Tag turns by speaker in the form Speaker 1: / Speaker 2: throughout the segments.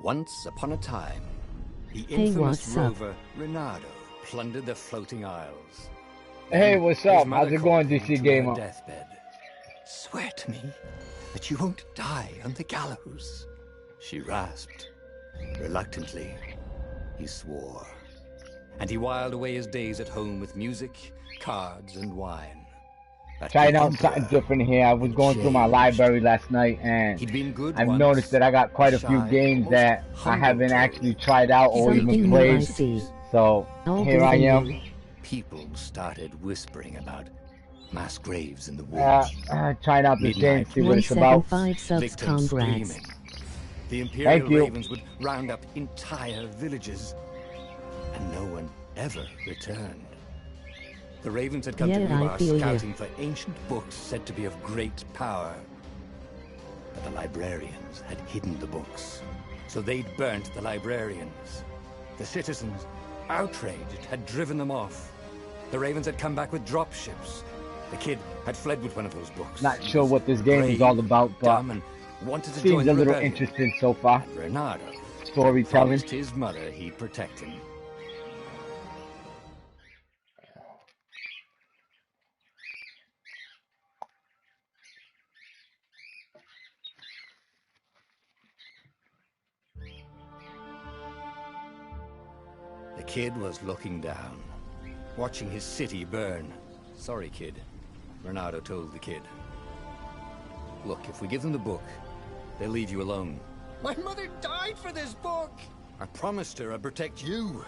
Speaker 1: Once upon a time, the infamous rover Renato plundered the floating isles.
Speaker 2: Hey, what's up? How's it going, DC Gamer?
Speaker 1: Deathbed. Swear to me that you won't die on the gallows, she rasped. Reluctantly, he swore. And he whiled away his days at home with music, cards, and wine.
Speaker 2: Trying out something different here. I was going through my library last night, and I've noticed that I got quite a few games that I haven't actually tried out or even played. So here I am.
Speaker 1: People started whispering about mass graves in the woods.
Speaker 2: Trying out this game, see what it's about.
Speaker 1: Victims screaming. The Imperial Ravens would round up entire villages, and no one ever returned. The Ravens had come to Ubar scouting for ancient books said to be of great power. But the librarians had hidden the books, so they'd burnt the librarians. The citizens, outraged, had driven them off. The Ravens had come back with dropships. The kid had fled with one of those books.
Speaker 2: Not sure what this game is all about, but
Speaker 1: wanted to
Speaker 2: seems a little interesting so far.
Speaker 1: And Renato
Speaker 2: storytelling.
Speaker 1: Promised his mother he'd protect him. The kid was looking down, watching his city burn. Sorry, kid, Renato told the kid. Look, if we give them the book, they'll leave you alone. My mother died for this book! I promised her I'd protect you.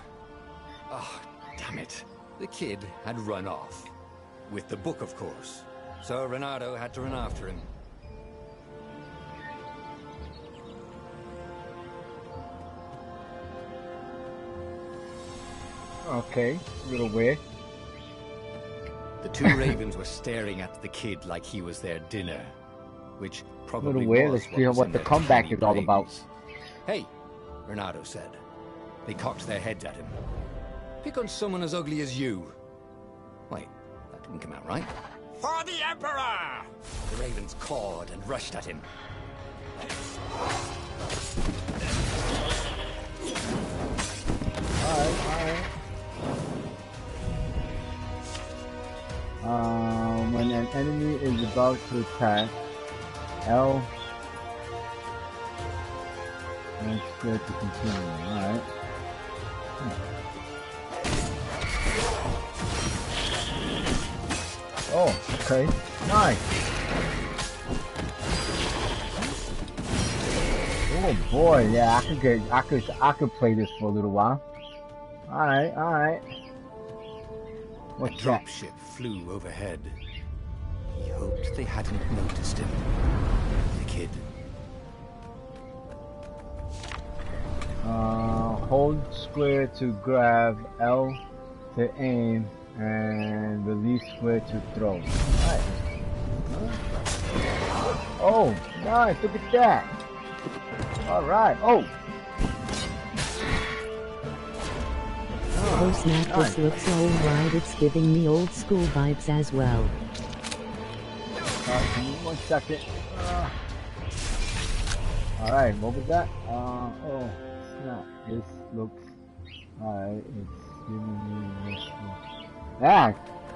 Speaker 1: Oh, damn it. The kid had run off. With the book, of course. So Renato had to run after him.
Speaker 2: Okay, a little weird.
Speaker 1: The two ravens were staring at the kid like he was their dinner, which probably
Speaker 2: a little weird.
Speaker 1: was
Speaker 2: Let's hear what the comeback is all about.
Speaker 1: Hey, Renato said. They cocked their heads at him. Pick on someone as ugly as you. Wait, that didn't come out right. For the Emperor! The ravens cawed and rushed at him.
Speaker 2: Alright. When an enemy is about to attack, L and square to continue. Alright. Oh, okay. Nice. Oh boy, yeah, I could play this for a little while. Alright.
Speaker 1: What's that? A dropship flew overhead. He hoped they hadn't noticed him. The kid.
Speaker 2: Hold square to grab, L to aim, and release square to throw. Nice. Oh, nice, look at that. Alright, oh!
Speaker 3: Oh snap, this looks alright, it's giving me old school vibes as well.
Speaker 2: Give me 1 second. Alright, what was that? Oh, snap, this looks... Alright, it's giving me this one. Yeah,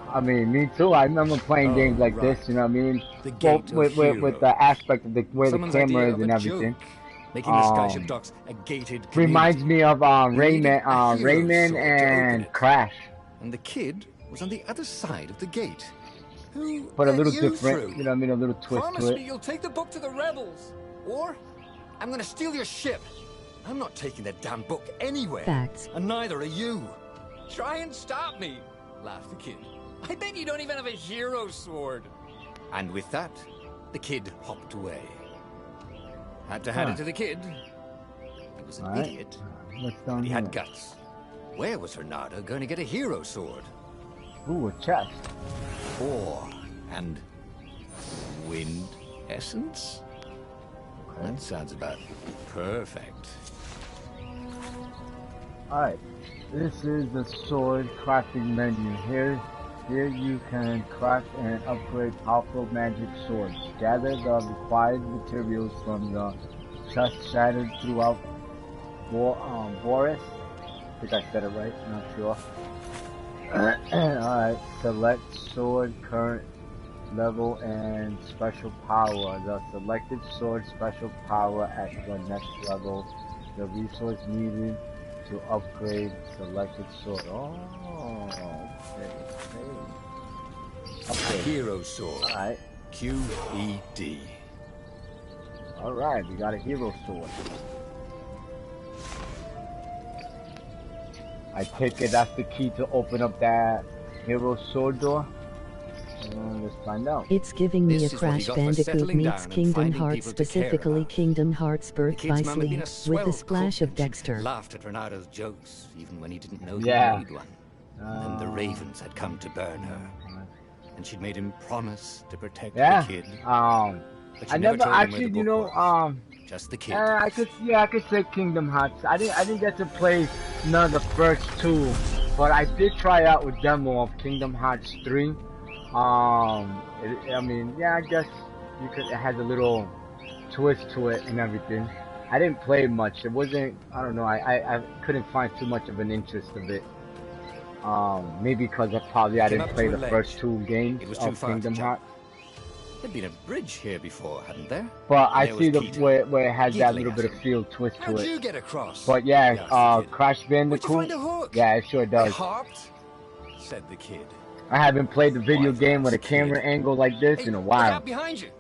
Speaker 2: I mean, me too, I remember playing games like this, you know what I mean? With the aspect of the way the camera is and everything.
Speaker 1: Making the skyship docks a gated community.
Speaker 2: Reminds me of Rayman and Crash.
Speaker 1: And the kid was on the other side of the gate. Who
Speaker 2: but a little different, you know what I mean, a little twist
Speaker 1: Promise
Speaker 2: to it.
Speaker 1: Me you'll take the book to the rebels, or I'm gonna steal your ship. I'm not taking that damn book anywhere.
Speaker 3: Facts.
Speaker 1: And neither are you. Try and stop me, laughed the kid. I bet you don't even have a hero sword. And with that, the kid hopped away. Had to hand it to the kid. He was an idiot, but he had guts. Where was Renato going to get a hero sword?
Speaker 2: Ooh, a chest.
Speaker 1: Or And wind essence?
Speaker 2: Okay.
Speaker 1: That sounds about perfect.
Speaker 2: Alright, this is the sword crafting menu. Here you can craft and upgrade powerful magic swords. Gather the required materials from the chest shattered throughout Boris. I think I said it right, I'm not sure. Alright, select sword, current level, and special power. The selected sword special power at the next level. The resource needed to upgrade selected sword. Oh, okay.
Speaker 1: Hero sword.
Speaker 2: Alright.
Speaker 1: QED.
Speaker 2: Alright, we got a hero sword. I take it that's the key to open up that hero sword door. Let's find out.
Speaker 3: It's giving me a Crash Bandicoot meets Kingdom Hearts, specifically Kingdom Hearts Birth by Sleep, with a splash of Dexter.
Speaker 1: Laughed at Renado's jokes, even when he didn't know he made one. And then the ravens had come to burn her. And she'd made him promise to protect the kid. But
Speaker 2: I never actually, you know,
Speaker 1: just the kid.
Speaker 2: I could say Kingdom Hearts. I didn't get to play none of the first two, but I did try out a demo of Kingdom Hearts 3. I mean, yeah, I guess you could. It has a little twist to it and everything. I didn't play much. It wasn't. I don't know. I couldn't find too much of an interest of it. Maybe because I didn't play the first two games of Kingdom Hearts.
Speaker 1: There'd been a bridge here before, hadn't there?
Speaker 2: But I see where it has that little bit of field twist to it.
Speaker 1: How'd you get across?
Speaker 2: But yeah, Crash Bandicoot. Yeah, it sure does.
Speaker 1: Said the kid.
Speaker 2: I haven't played the video game with a camera angle like this in a while.
Speaker 1: Look out behind you.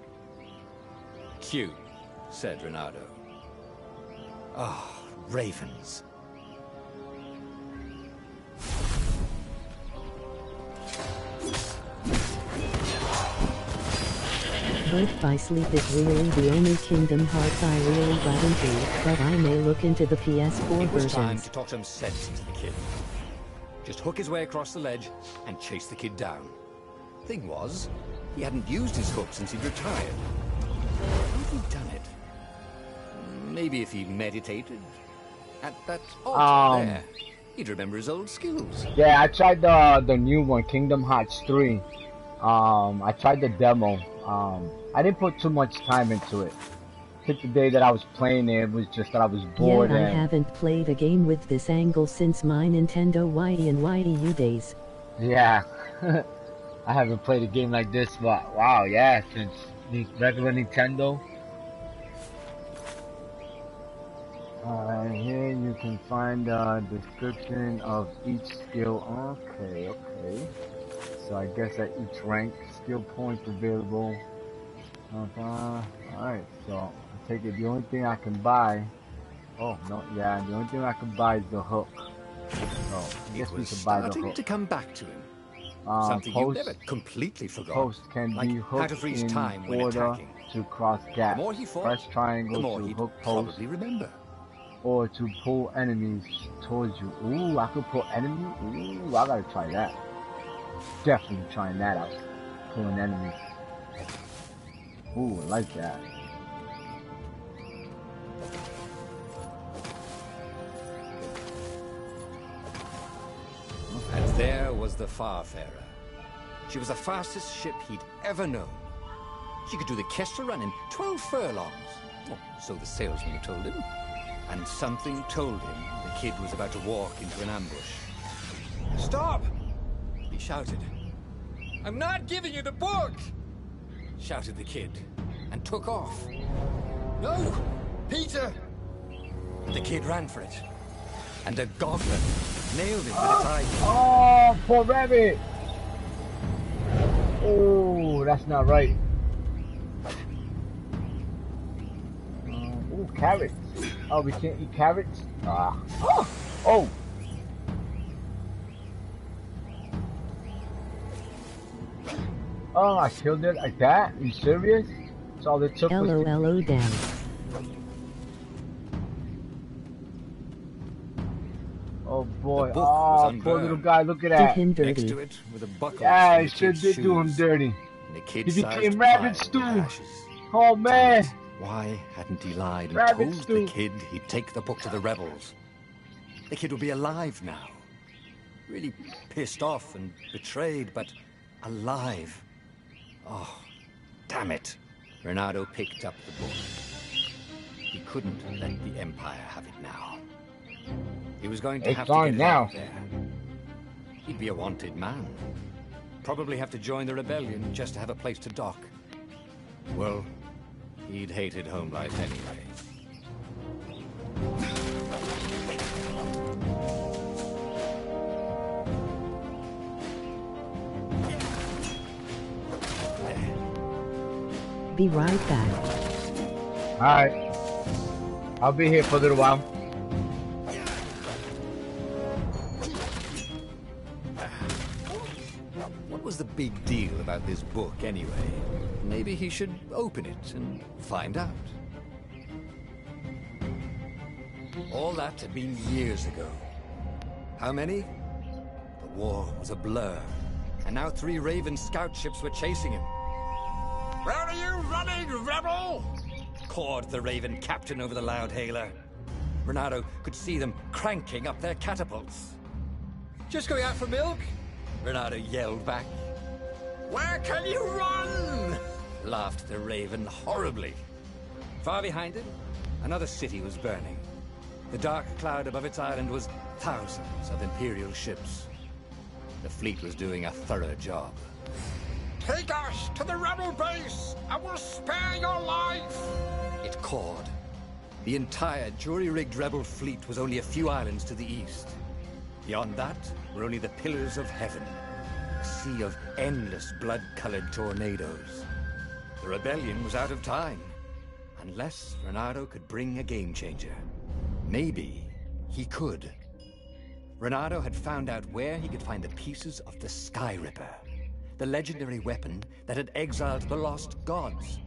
Speaker 1: Cute, said Renato. Oh, ravens.
Speaker 3: Birth by Sleep is really the only Kingdom Hearts I really got into, but I may look into the PS4
Speaker 1: it was
Speaker 3: versions.
Speaker 1: Time to talk some sense into the kid. Just hook his way across the ledge and chase the kid down. Thing was, he hadn't used his hook since he'd retired. How had he done it? Maybe if he meditated at that altar there, he'd remember his old skills.
Speaker 2: Yeah, I tried the new one, Kingdom Hearts 3. I tried the demo. I didn't put too much time into it. I think the day that I was playing it was just that I was bored.
Speaker 3: Yeah, I haven't played a game with this angle since my Nintendo YE and YEU days.
Speaker 2: Yeah, I haven't played a game like this, but wow, yeah, since the regular Nintendo. Here you can find a description of each skill. Okay. So I guess at each rank, skill points available. Alright, so I take it the only thing I can buy. Oh no, yeah, the only thing I can buy is the hook. So I guess we can buy the hook.
Speaker 1: To come back to him. Something you never completely forgot.
Speaker 2: Post can be hooked in order to cross gaps.
Speaker 1: The more he fought,
Speaker 2: press triangle to hook post.
Speaker 1: Remember.
Speaker 2: Or to pull enemies towards you. Ooh, I could pull enemies? Ooh, I gotta try that. Definitely trying that out. Pulling enemies. Ooh, I like that.
Speaker 1: And there was the Farfarer. She was the fastest ship he'd ever known. She could do the Kestra run in 12 furlongs. Oh, so the salesman had told him. And something told him the kid was about to walk into an ambush. Stop! He shouted. I'm not giving you the book! Shouted the kid, and took off. No! Peter! The kid ran for it. And a goblin nailed him with its eye.
Speaker 2: Oh, poor rabbit! Oh, that's not right. Oh, carrots. Oh, we can't eat carrots? Oh! Oh, I killed it like that? Are you serious? That's all it took was
Speaker 3: LOLO down.
Speaker 2: Oh boy, oh, poor little guy, look at that.
Speaker 3: Did him dirty.
Speaker 1: Next to it, with a buckle
Speaker 2: Yeah, it sure did do him dirty.
Speaker 1: in a kid-sized
Speaker 2: became
Speaker 1: pile
Speaker 2: rabbit
Speaker 1: of
Speaker 2: stew.
Speaker 1: ashes.
Speaker 2: Oh man!
Speaker 1: Why hadn't he lied and
Speaker 2: Rabbit
Speaker 1: told
Speaker 2: stew.
Speaker 1: the kid he'd take the book to the rebels? The kid would be alive now. Really pissed off and betrayed, but alive. Oh, damn it. Renato picked up the book. He couldn't let the Empire have it now. He was going to have to get it out there. He'd be a wanted man. Probably have to join the rebellion just to have a place to dock. Well, he'd hated home life anyway.
Speaker 3: Be right back.
Speaker 2: Alright. I'll be here for a little while.
Speaker 1: What was the big deal about this book anyway? Maybe he should open it and find out. All that had been years ago. How many? The war was a blur, and now 3 Raven scout ships were chasing him. "Where are you running, rebel?" cawed the Raven captain over the loud hailer. Renato could see them cranking up their catapults. "Just going out for milk?" Renato yelled back. "Where can you run?" laughed the Raven horribly. Far behind him, another city was burning. The dark cloud above its island was thousands of Imperial ships. The fleet was doing a thorough job. "Take us to the rebel base, and we'll spare your life!" it cawed. The entire jury-rigged rebel fleet was only a few islands to the east. Beyond that were only the pillars of heaven, a sea of endless blood-colored tornadoes. The rebellion was out of time, unless Renato could bring a game-changer. Maybe he could. Renato had found out where he could find the pieces of the Sky Ripper, the legendary weapon that had exiled the lost gods.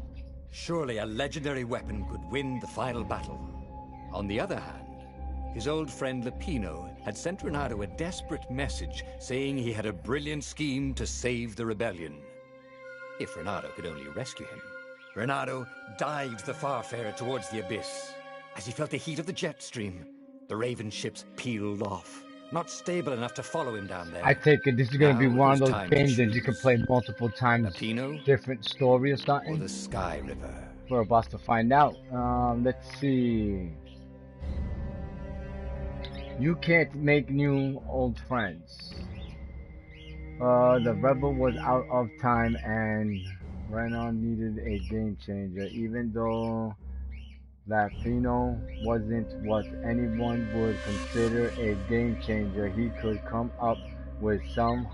Speaker 1: Surely a legendary weapon could win the final battle. On the other hand, his old friend Lupino had sent Renato a desperate message saying he had a brilliant scheme to save the rebellion. If Renato could only rescue him. Renato dived the Farfarer towards the abyss. As he felt the heat of the jet stream, the Raven ships peeled off, not stable enough to follow him down there.
Speaker 2: I take it this is going to be
Speaker 1: Now
Speaker 2: one of
Speaker 1: it was
Speaker 2: those
Speaker 1: time to
Speaker 2: games that you can
Speaker 1: choose.
Speaker 2: play multiple times,
Speaker 1: Lupino
Speaker 2: different story or
Speaker 1: or
Speaker 2: something.
Speaker 1: the Sky River?
Speaker 2: We're about to find out. Let's see. You can't make new old friends. The rebel was out of time and Renan needed a game changer, even though Lupino wasn't what anyone would consider a game changer. He could come up with some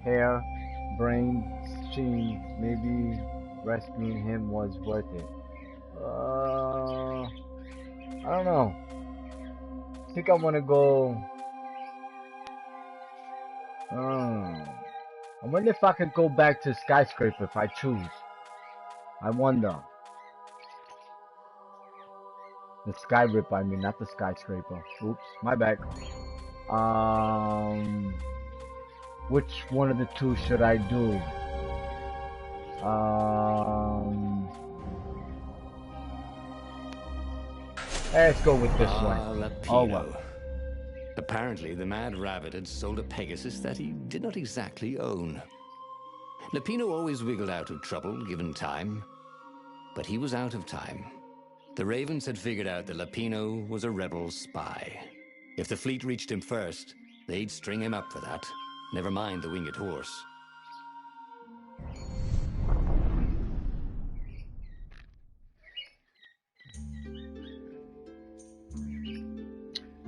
Speaker 2: hair-brained scheme. Maybe rescuing him was worth it. I don't know. I think I want to go. I wonder if I could go back to Skyscraper if I choose. I wonder. The Sky Ripper, I mean, not the Skyscraper. Oops, my bad. Which one of the two should I do? Let's go with this one.
Speaker 1: Lupino.
Speaker 2: Oh well.
Speaker 1: Apparently, the Mad Rabbit had sold a Pegasus that he did not exactly own. Lupino always wiggled out of trouble, given time. But he was out of time. The Ravens had figured out that Lupino was a rebel spy. If the fleet reached him first, they'd string him up for that. Never mind the winged horse.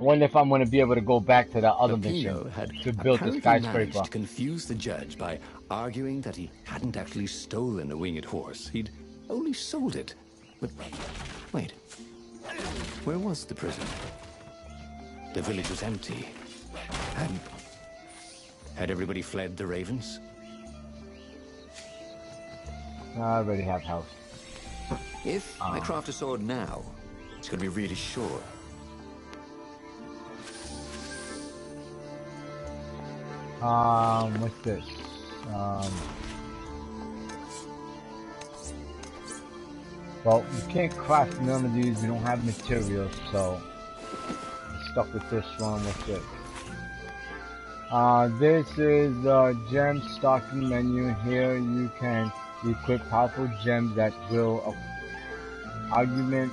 Speaker 2: I wonder if I'm going to be able to go back to that other
Speaker 1: Lupino
Speaker 2: mission
Speaker 1: had
Speaker 2: to build the
Speaker 1: apparently
Speaker 2: skyscraper.
Speaker 1: managed to confuse the judge by arguing that he hadn't actually stolen a winged horse. He'd only sold it. But wait, where was the prison? The village was empty. Had everybody fled the Ravens?
Speaker 2: I already have house.
Speaker 1: If I craft a sword now, it's going to be really sure.
Speaker 2: What's this? Well, you can't craft none of these. We don't have materials, so I'm stuck with this one. What's it? This is the gem stocking menu. Here you can equip powerful gems that will augment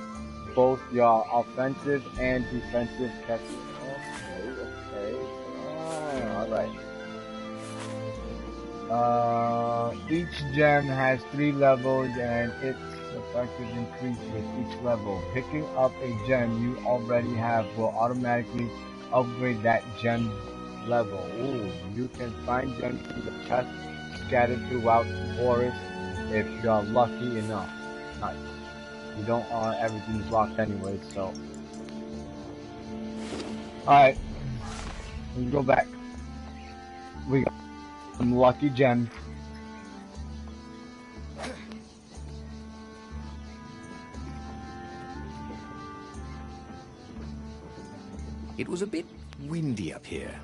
Speaker 2: both your offensive and defensive catches. Okay. Alright. Each gem has 3 levels and its effective increase with each level. Picking up a gem you already have will automatically upgrade that gem's level. Ooh, you can find gems in the chest scattered throughout the forest if you're lucky enough. Nice. You don't, everything's locked anyway, so. Alright. Let's go back. We got some lucky gems.
Speaker 1: It was a bit windy up here.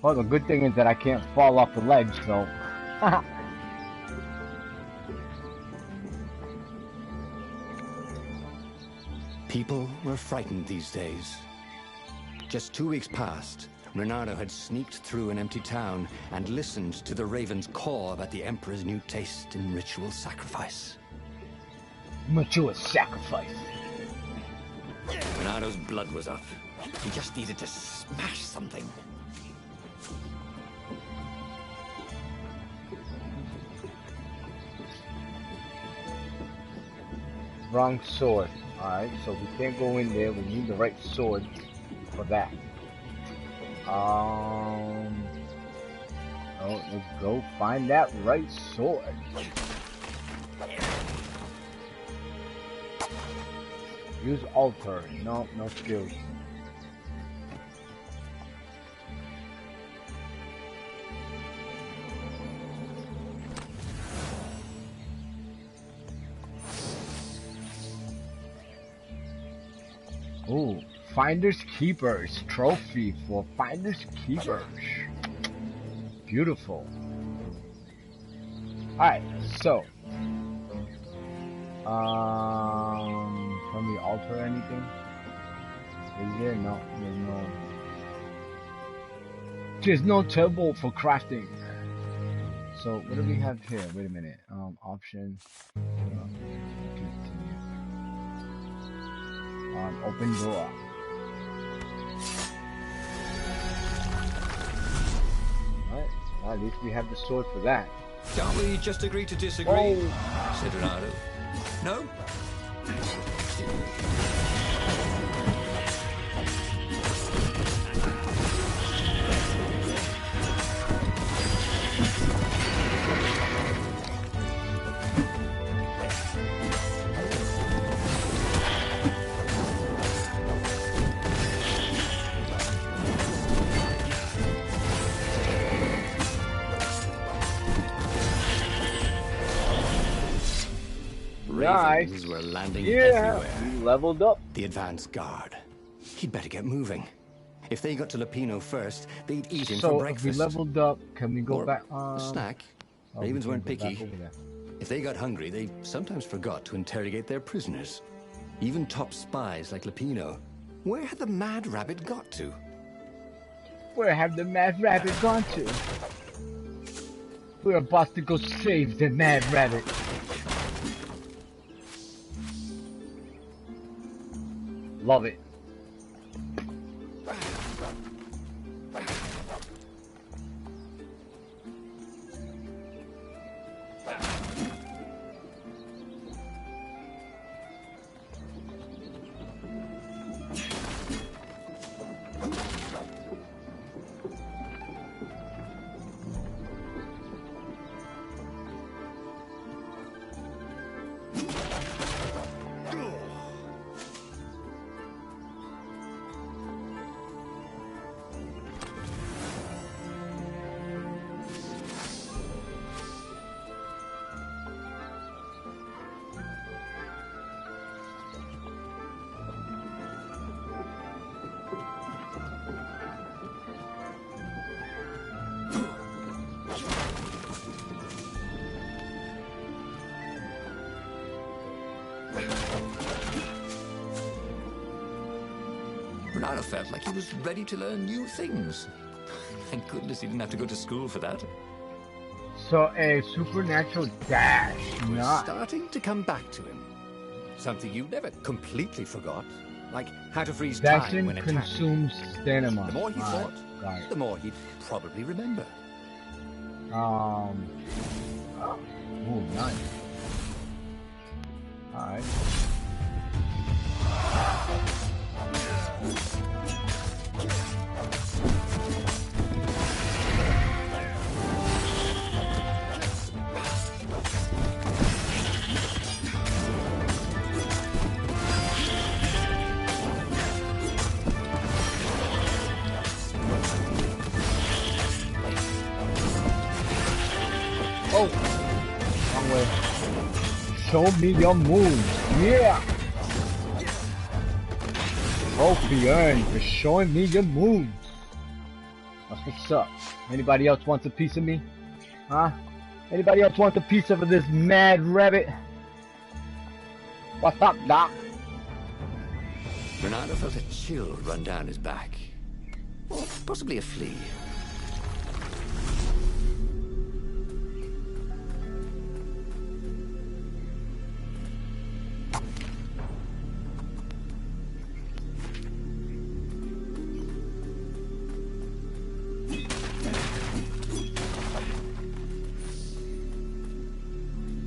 Speaker 2: Well, the good thing is that I can't fall off the ledge, so.
Speaker 1: People were frightened these days. Just 2 weeks past, Reynardo had sneaked through an empty town and listened to the Raven's caw about the Emperor's new taste in ritual sacrifice.
Speaker 2: Ritual sacrifice.
Speaker 1: Reynardo's blood was up. He just needed to smash something.
Speaker 2: Wrong sword. Alright, so we can't go in there. We need the right sword for that. Oh, let's go find that right sword. Use altar. No, no skills. Ooh, Finders Keepers trophy for Finders Keepers. Beautiful. Alright, so can we alter anything? Is there? No, there's no. There's no table for crafting. So what do we have here? Wait a minute. Option. Open door. Alright, well, at least we have the sword for that.
Speaker 1: Can't we just agree to disagree?
Speaker 2: Oh.
Speaker 1: Said Reynardo. No? Ravens were landing everywhere.
Speaker 2: We leveled up.
Speaker 1: The advance guard. He'd better get moving. If they got to Lupino first, they'd eat him for breakfast.
Speaker 2: So if we leveled up, can we go
Speaker 1: or
Speaker 2: back?
Speaker 1: A snack. Ravens weren't picky. If they got hungry, they sometimes forgot to interrogate their prisoners. Even top spies like Lupino. Where had the mad rabbit got to?
Speaker 2: Where have the mad rabbit gone to? We're about to go save the mad rabbit. Love it.
Speaker 1: Bernardo felt like he was ready to learn new things. Thank goodness he didn't have to go to school for that.
Speaker 2: So a supernatural dash.
Speaker 1: It was starting to come back to him. Something you never completely forgot. Like how to freeze time when attacking.
Speaker 2: Consumes stamina.
Speaker 1: The more he fought, the more he'd probably remember.
Speaker 2: Oh, nice. Alright. Oh, wrong way. Show me your moves. Yeah. Trophy earned for showing me your moves. That's what's up. Anybody else wants a piece of me? Huh? Anybody else wants a piece of this mad rabbit? What's up, Doc?
Speaker 1: Bernardo felt a chill run down his back. Or possibly a flea.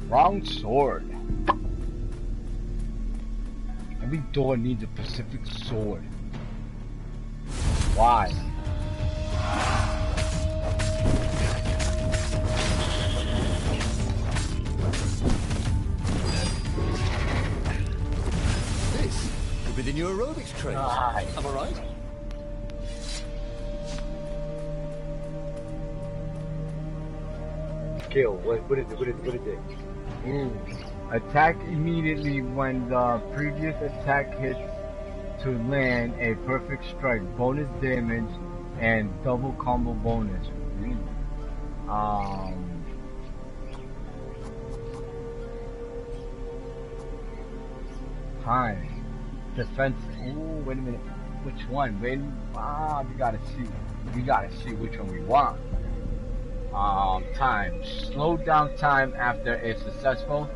Speaker 2: Wrong sword. Every door needs a specific sword. Why?
Speaker 1: This could be the new aerobics train. Am I right?
Speaker 2: Skill. What is it? What is it? Attack immediately when the previous attack hits to land a perfect strike, bonus damage, and double combo bonus. Time. Defense. Ooh, wait a minute. Which one? Wait. We gotta see. We gotta see which one we want. Time. Slow down time after a successful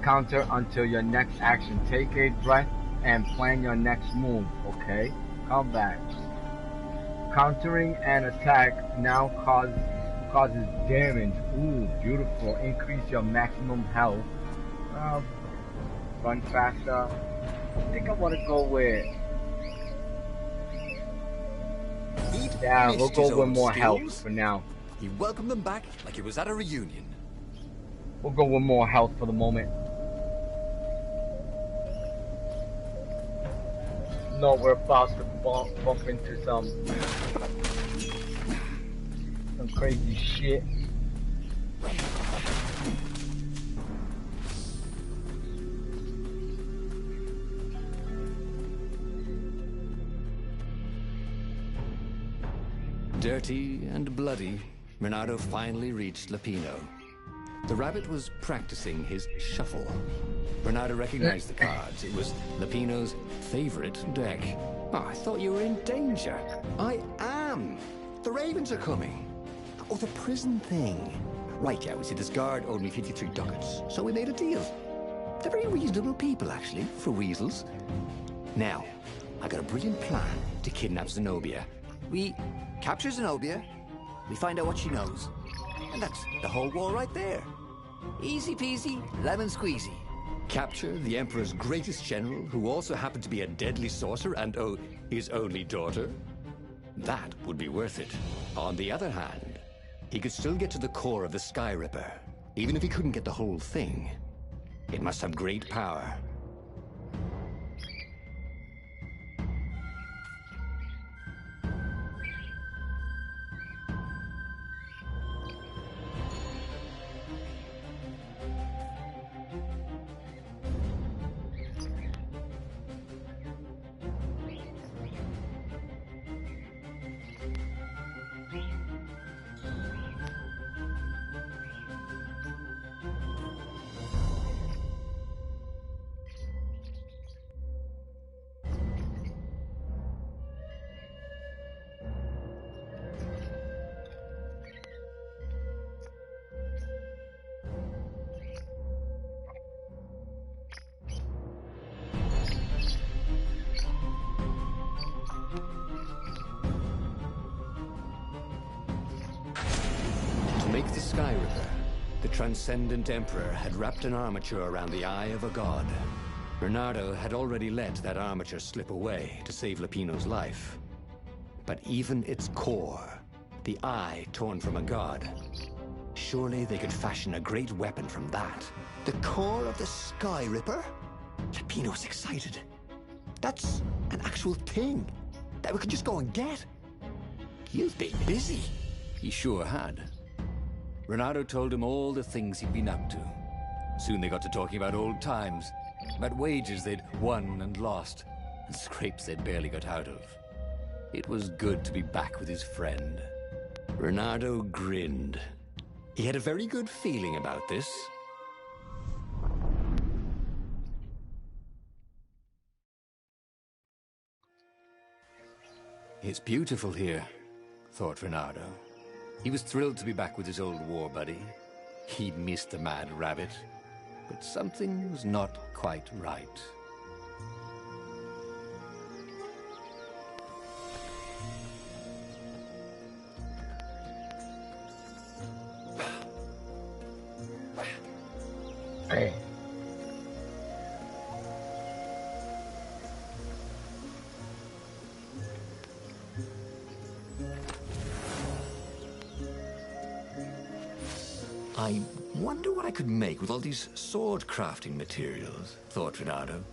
Speaker 2: counter until your next action. Take a breath and plan your next move. Okay. Combat. Countering an attack now causes damage. Ooh, beautiful. Increase your maximum health. Run faster. I think I want to go with. Yeah, we'll go with more health for now.
Speaker 1: He welcomed them back like it was at a reunion.
Speaker 2: We'll go with more health for the moment. No, we're about to bump into some crazy shit.
Speaker 1: Dirty and bloody, Bernardo finally reached Lapino. The rabbit was practicing his shuffle. Bernardo recognized the cards. It was Lapino's favorite deck. Oh, I thought you were in danger. I am. The ravens are coming. Oh, the prison thing. Right, yeah, we see this guard owed me 53 ducats, so we made a deal. They're very reasonable people, actually, for weasels. Now, I got a brilliant plan to kidnap Zenobia. We capture Zenobia, we find out what she knows, and that's the whole war right there. Easy peasy, lemon squeezy. Capture the Emperor's greatest general, who also happened to be a deadly sorcerer and, oh, his only daughter? That would be worth it. On the other hand, he could still get to the core of the Sky Ripper, even if he couldn't get the whole thing. It must have great power. Sky Ripper, the transcendent emperor had wrapped an armature around the eye of a god. Bernardo had already let that armature slip away to save Lupino's life. But even its core, the eye torn from a god, surely they could fashion a great weapon from that.
Speaker 4: The core of the Sky Ripper? Lupino's excited. That's an actual thing that we could just go and get. You've been busy.
Speaker 1: He sure had. Bernardo told him all the things he'd been up to. Soon they got to talking about old times, about wages they'd won and lost, and scrapes they'd barely got out of. It was good to be back with his friend. Bernardo grinned. He had a very good feeling about this. It's beautiful here, thought Bernardo. He was thrilled to be back with his old war buddy. He'd missed the mad rabbit, but something was not quite right.
Speaker 2: Hey.
Speaker 1: I wonder what I could make with all these sword crafting materials, thought Bernardo.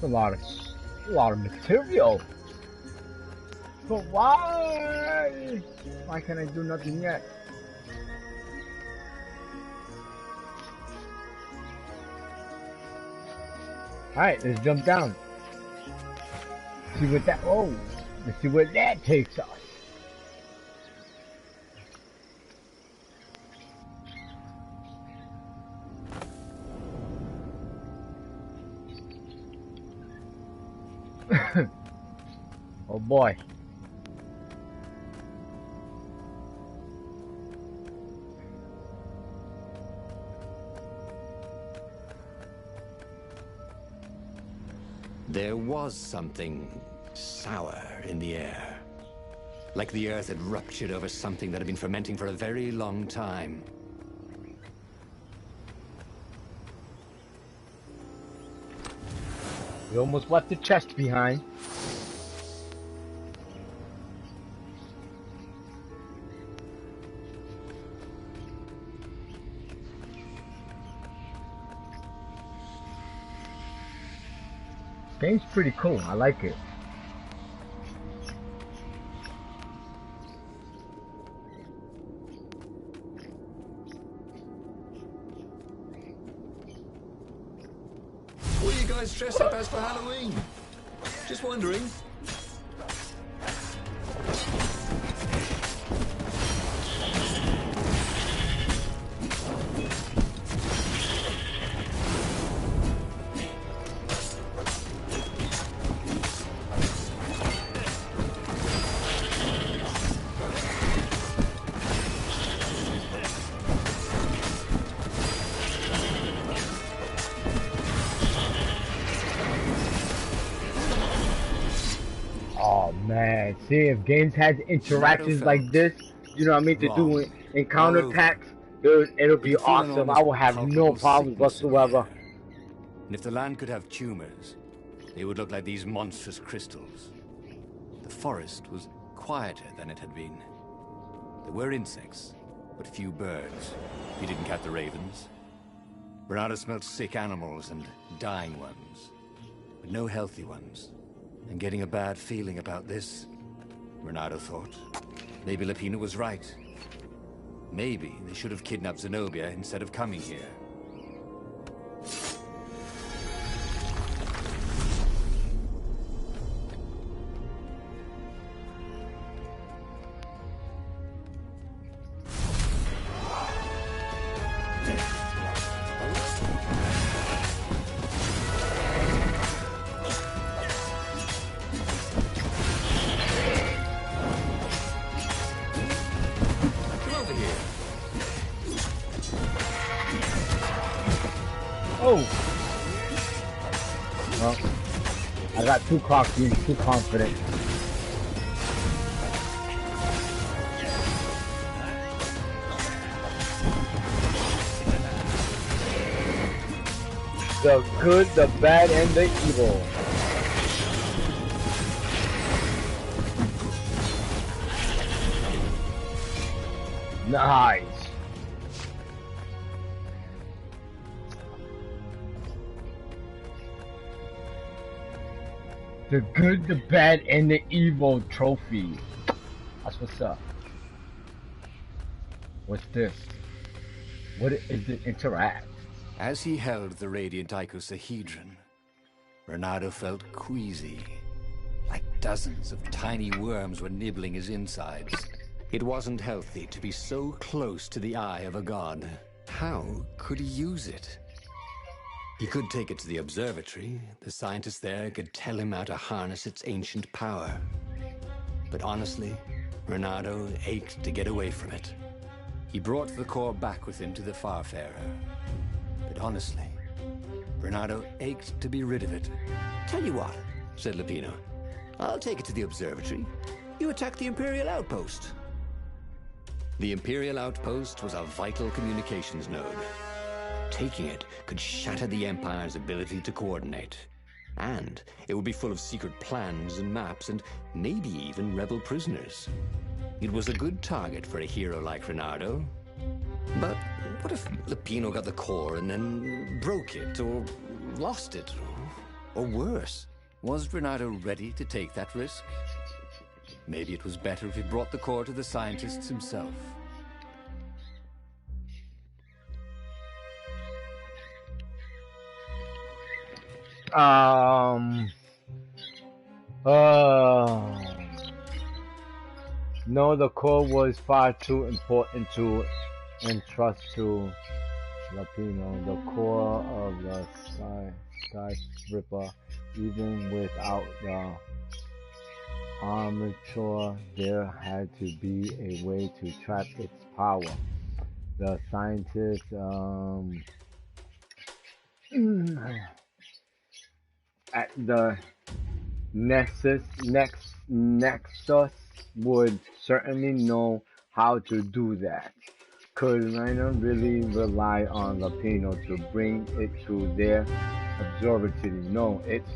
Speaker 2: A lot of material. But why? Why can't I do nothing yet? Alright, let's jump down. See what that, oh, let's see where that takes us. Oh boy.
Speaker 1: There was something sour in the air. Like the earth had ruptured over something that had been fermenting for a very long time.
Speaker 2: We almost left the chest behind. Game's pretty cool. I like it.
Speaker 4: What are you guys dressed up as for Halloween? Just wondering.
Speaker 2: Man, see, if games had interactions like this, you know what I mean, to do encounter packs, it'll be awesome. I will have no problems whatsoever.
Speaker 1: And if the land could have tumors, they would look like these monstrous crystals. The forest was quieter than it had been. There were insects, but few birds, if you didn't count the ravens. Bernardo smelled sick animals and dying ones, but no healthy ones. And getting a bad feeling about this, Bernardo thought. Maybe Lapina was right. Maybe they should have kidnapped Zenobia instead of coming here.
Speaker 2: Well, I got too cocky and too confident. The good, the bad, and the evil. Nice. The good, the bad, and the evil trophy. That's what's up. What's this? What is it? Interact.
Speaker 1: As he held the radiant icosahedron, Renato felt queasy, like dozens of tiny worms were nibbling his insides. It wasn't healthy to be so close to the eye of a god. How could he use it? He could take it to the observatory. The scientists there could tell him how to harness its ancient power. But honestly, Renato ached to get away from it. He brought the core back with him to the Farfarer. But honestly, Renato ached to be rid of it.
Speaker 4: Tell you what, said Lapino. I'll take it to the observatory. You attack the Imperial outpost.
Speaker 1: The Imperial outpost was a vital communications node. Taking it could shatter the Empire's ability to coordinate. And it would be full of secret plans and maps and maybe even rebel prisoners. It was a good target for a hero like Renato. But what if Lapino got the core and then broke it or lost it? Or worse, was Renato ready to take that risk? Maybe it was better if he brought the core to the scientists himself.
Speaker 2: No, the core was far too important to entrust to Lapino. The core of the Sky Ripper, even without the armature, there had to be a way to trap its power. The scientists, at the Nexus would certainly know how to do that. Could Rainer really rely on Lapino to bring it to their observatory? No, it's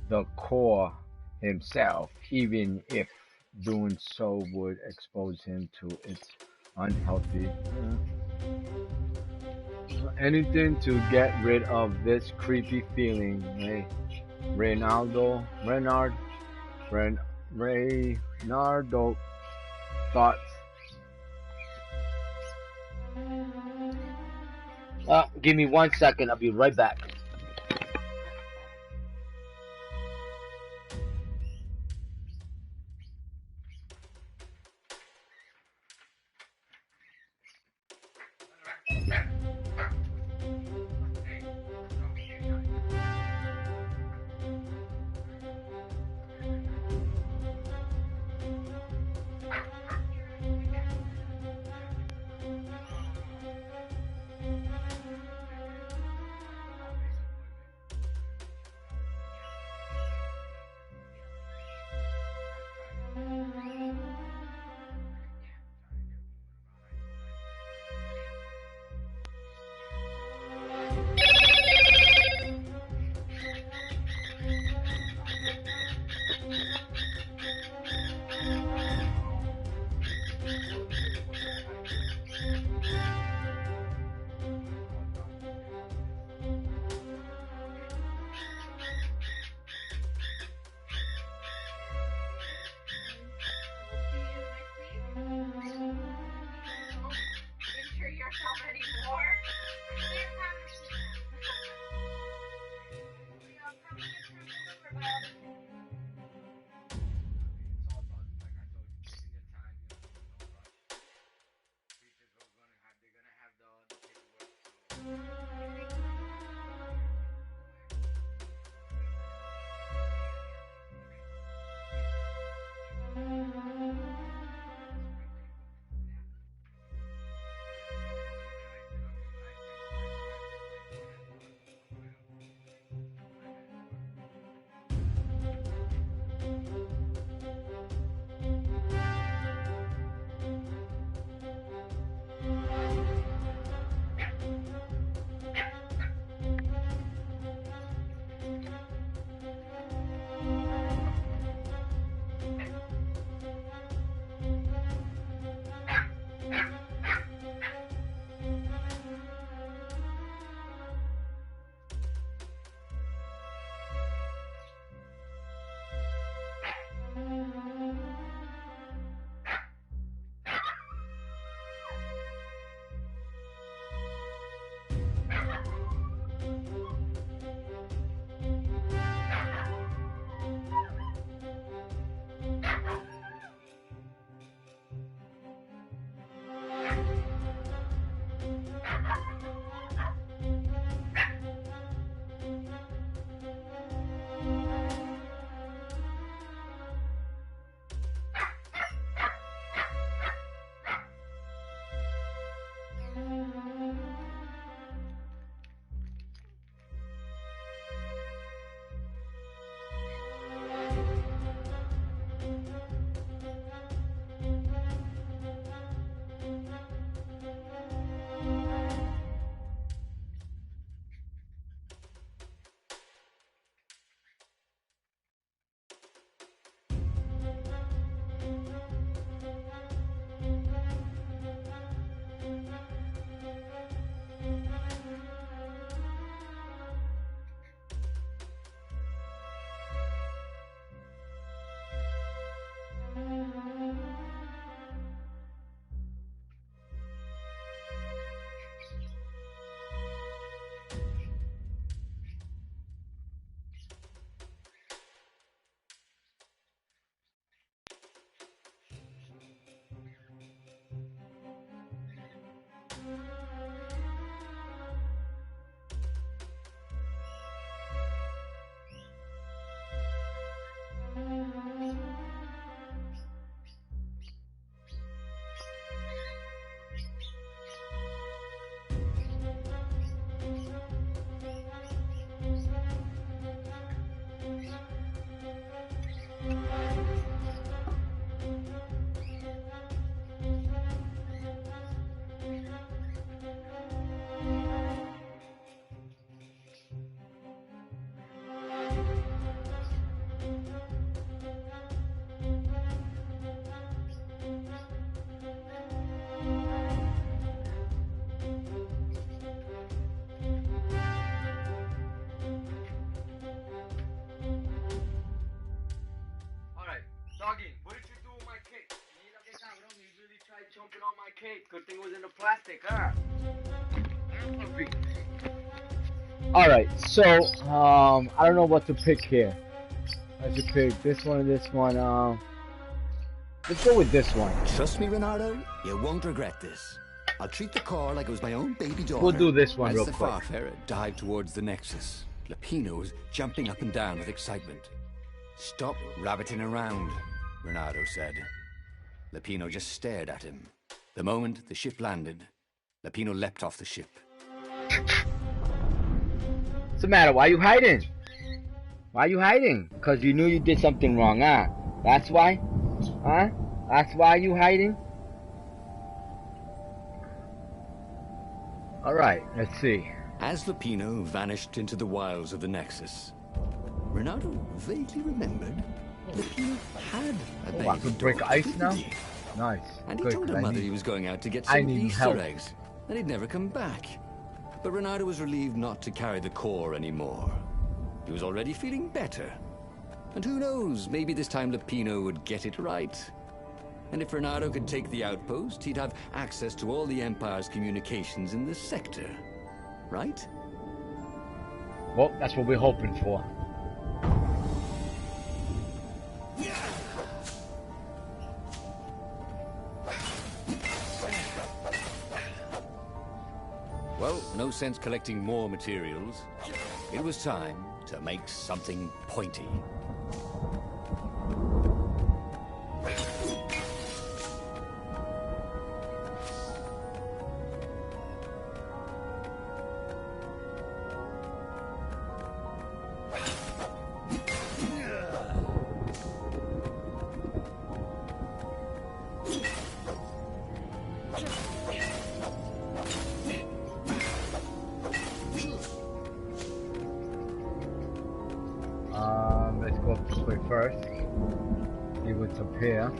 Speaker 2: the core himself, even if doing so would expose him to its unhealthy. Anything to get rid of this creepy feeling. Hey, Reynaldo thoughts. Give me 1 second, I'll be right back. Good thing it was in the plastic, huh? Alright, so, I don't know what to pick here. I should pick this one or this one. Let's go with this one.
Speaker 1: Trust me, Renato, you won't regret this. I'll treat the car like it was my own baby daughter.
Speaker 2: We'll do this one real
Speaker 1: quick. As the Farfarer dived towards the Nexus, Lapino was jumping up and down with excitement. Stop rabbiting around, Renato said. Lapino just stared at him. The moment the ship landed, Lapino leapt off the ship.
Speaker 2: What's the matter? Why are you hiding? Why are you hiding? Because you knew you did something wrong, huh? That's why? Huh? That's why you hiding? Alright, let's see.
Speaker 1: As Lapino vanished into the wilds of the Nexus, Renato vaguely remembered Lapino had a baby
Speaker 2: I can break ice now? Nice.
Speaker 1: And he told her mother he was going out to get some Easter eggs, and he'd never come back. But Renato was relieved not to carry the core anymore. He was already feeling better. And who knows, maybe this time Lapino would get it right. And if Renato could take the outpost, he'd have access to all the Empire's communications in this sector. Right?
Speaker 2: Well, that's what we're hoping for.
Speaker 1: Well, no sense collecting more materials. It was time to make something pointy.
Speaker 2: Let's go up this way first. See what's up here.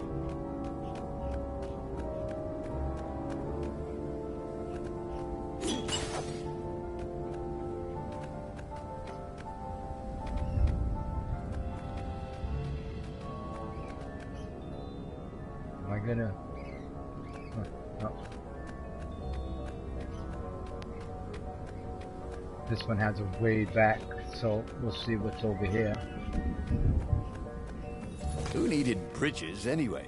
Speaker 2: Am I gonna? Oh. This one has a way back, so we'll see what's over here.
Speaker 1: Who needed bridges anyway?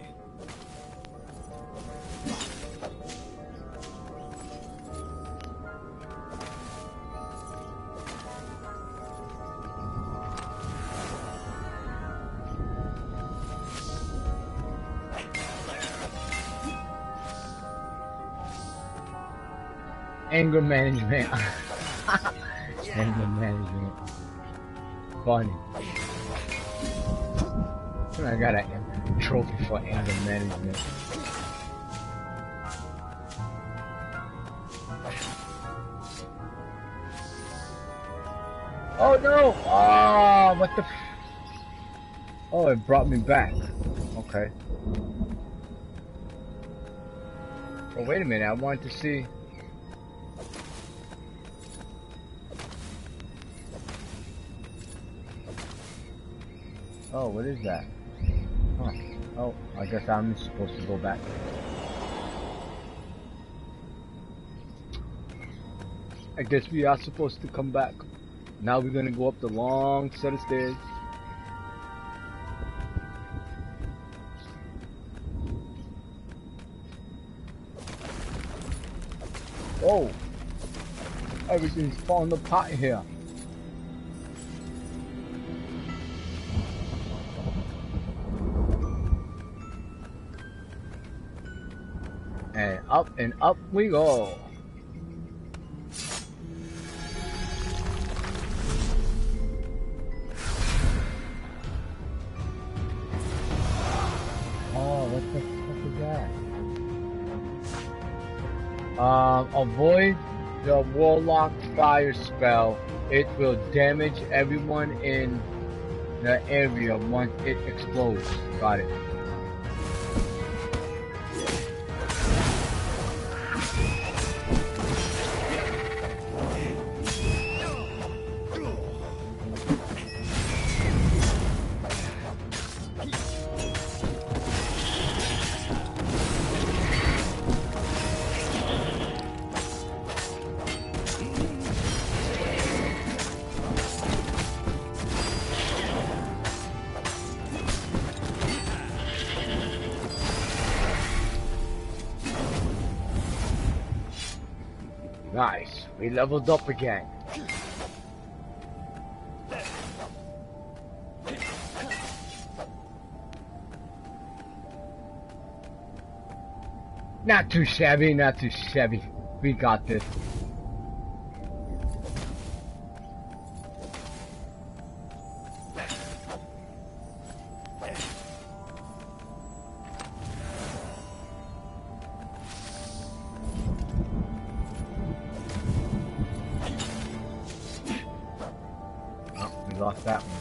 Speaker 2: Anger management. Anger management. Funny. I got a trophy for anger management. Oh no! Oh, what the f— oh, it brought me back. Okay. Oh, wait a minute, I wanted to see. Oh, what is that? Huh. Oh, I guess I'm supposed to go back. I guess we are supposed to come back. Now we're gonna go up the long set of stairs. Oh! Everything's falling apart here. And up we go. Oh, what the fuck is that? Avoid the Warlock fire spell. It will damage everyone in the area once it explodes. Got it. Nice. We leveled up again. Not too shabby, not too shabby. We got this. Lost that one.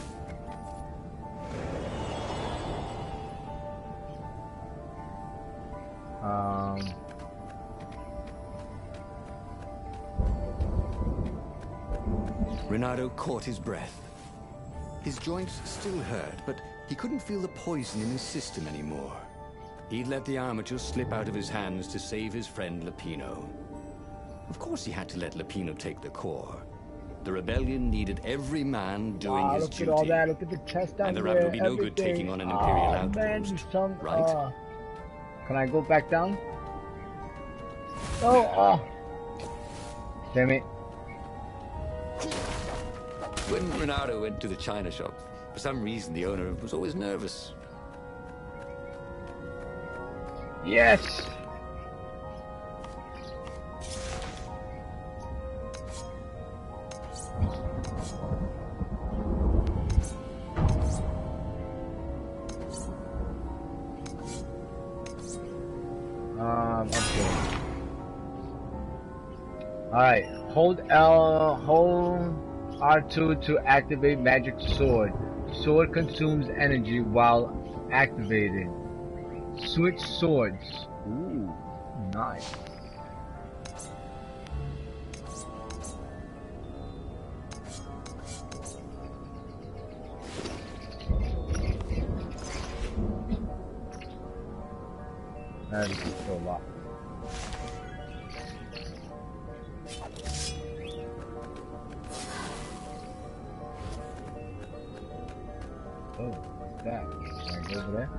Speaker 1: Renato caught his breath. His joints still hurt, but he couldn't feel the poison in his system anymore. He'd let the armature slip out of his hands to save his friend Lupino. Of course he had to let Lupino take the core. The rebellion needed every man doing his duty.
Speaker 2: Look at all that. Look at the chest down
Speaker 1: and the
Speaker 2: there.
Speaker 1: Rabbit would be no good taking on an Imperial outpost, right?
Speaker 2: Can I go back down? Oh. Damn it.
Speaker 1: When Renato went to the china shop, for some reason the owner was always nervous.
Speaker 2: Yes! Okay. Alright, hold R2 to activate magic sword. Sword consumes energy while activated. Switch swords. Ooh, nice. That is so locked. Oh, what's that? Can I go over there?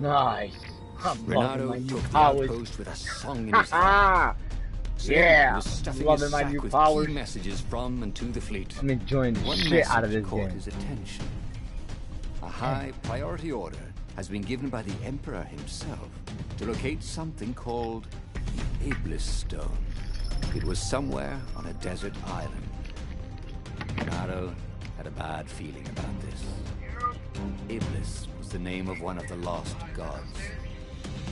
Speaker 2: Nice.
Speaker 1: Renato took the outpost with a song in his heart.
Speaker 2: Yeah,
Speaker 1: he was stuffing
Speaker 2: loving
Speaker 1: his
Speaker 2: my
Speaker 1: sack
Speaker 2: new
Speaker 1: with
Speaker 2: powers.
Speaker 1: key messages from and to the fleet.
Speaker 2: I'm enjoying the
Speaker 1: One
Speaker 2: shit out of
Speaker 1: message
Speaker 2: this
Speaker 1: caught
Speaker 2: game.
Speaker 1: his attention. A high priority order has been given by the Emperor himself to locate something called the Iblis Stone. It was somewhere on a desert island. Renato had a bad feeling about this. Iblis was the name of one of the lost gods.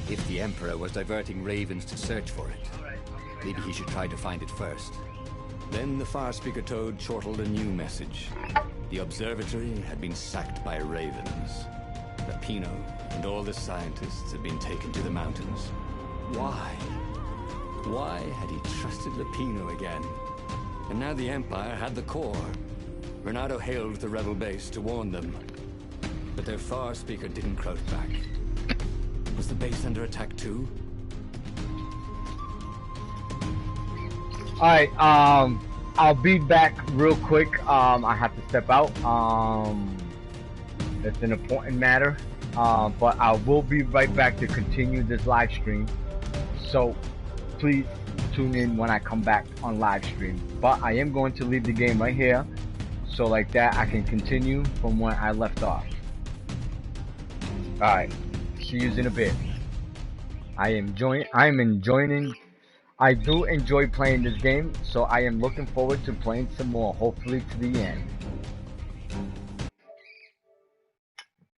Speaker 1: If the Emperor was diverting ravens to search for it, maybe he should try to find it first. Then the Farspeaker Toad chortled a new message. The observatory had been sacked by ravens. Lupino and all the scientists had been taken to the mountains. Why? Why had he trusted Lupino again? And now the Empire had the core. Renato hailed the rebel base to warn them. But their Farspeaker didn't crouch back. Was the base under attack too?
Speaker 2: Alright, I'll be back real quick. I have to step out. It's an important matter. But I will be right back to continue this live stream. So please tune in when I come back on live stream. But I am going to leave the game right here. So like that I can continue from where I left off. Alright. See you in a bit. I do enjoy playing this game, so I am looking forward to playing some more, hopefully to the end.